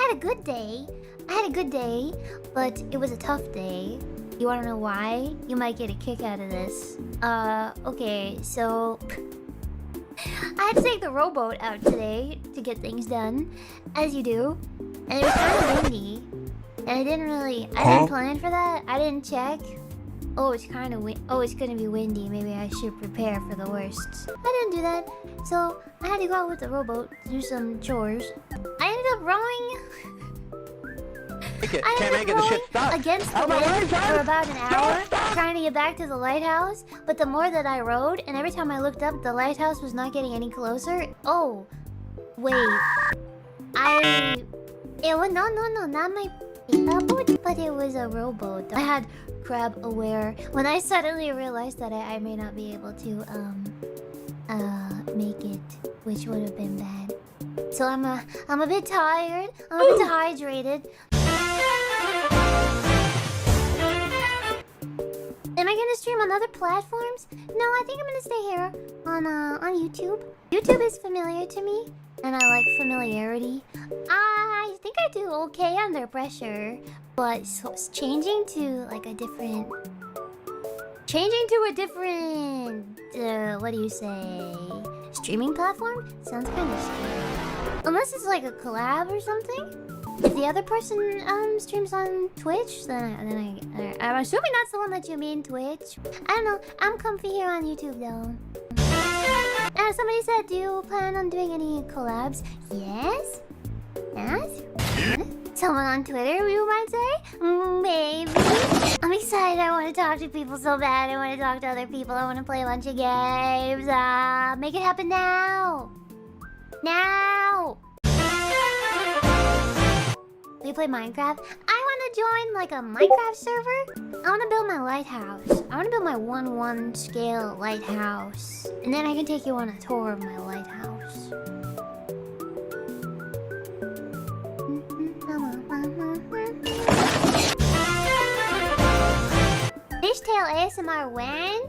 had a good day. I had a good day, but it was a tough day. You wanna know why? You might get a kick out of this. Okay, so I had to take the rowboat out today to get things done, as you do. And it was kind of windy. And I didn't plan for that. I didn't check. Oh, it's kind of it's gonna be windy. Maybe I should prepare for the worst. I didn't do that. So I had to go out with the rowboat to do some chores. I ended up rowing. I ended up rowing against the wind for about an hour, trying to get back to the lighthouse. But the more that I rowed, and every time I looked up, the lighthouse was not getting any closer. Oh, wait. It was no, not my boat, but it was a rowboat. I had crab aware when I suddenly realized that I may not be able to make it, which would have been bad. So I'm a bit tired. I'm a bit dehydrated. Am I gonna stream on other platforms? No, I think I'm gonna stay here on YouTube. YouTube is familiar to me, and I like familiarity. I think I do okay under pressure, but changing to a different, what do you say, streaming platform sounds kind of scary. Unless it's like a collab or something. If the other person streams on Twitch, then I'm assuming that's the one that you mean, Twitch. I don't know. I'm comfy here on YouTube though. Somebody said, do you plan on doing any collabs? Yes? Yes? Someone on Twitter, you might say? Maybe. I'm excited. I want to talk to people so bad. I want to talk to other people. I want to play a bunch of games. Make it happen now. Now. We play Minecraft. I want to join a Minecraft server. I want to build my lighthouse. I want to build my 1-1 scale lighthouse. And then I can take you on a tour of my lighthouse. Fishtail ASMR when?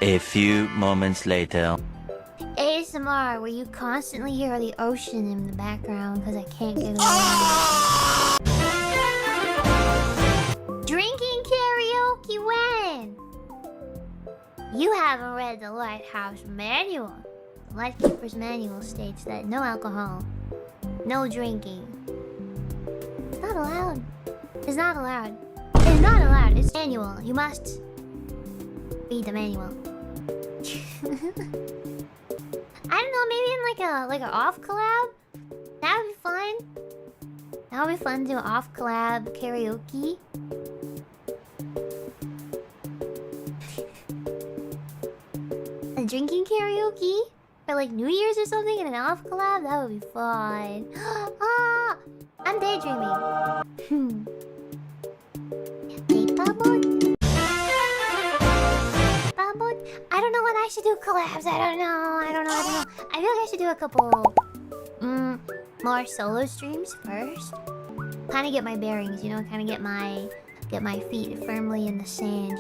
A few moments later. ASMR, where you constantly hear the ocean in the background because I can't get away. Drinking karaoke when? You haven't read the Lighthouse Manual. The Lightkeeper's Manual states that no alcohol, no drinking. It's not allowed. It's not allowed. It's not allowed. It's manual. You must read the manual. I don't know, maybe in like a off collab? That would be fun. That would be fun to do off collab karaoke. A drinking karaoke? For New Year's or something in an off collab? That would be fun. Ah, I'm daydreaming. I don't know when I should do collabs. I don't know. I feel like I should do a couple more solo streams first. Kind of get my bearings, kind of get my feet firmly in the sand,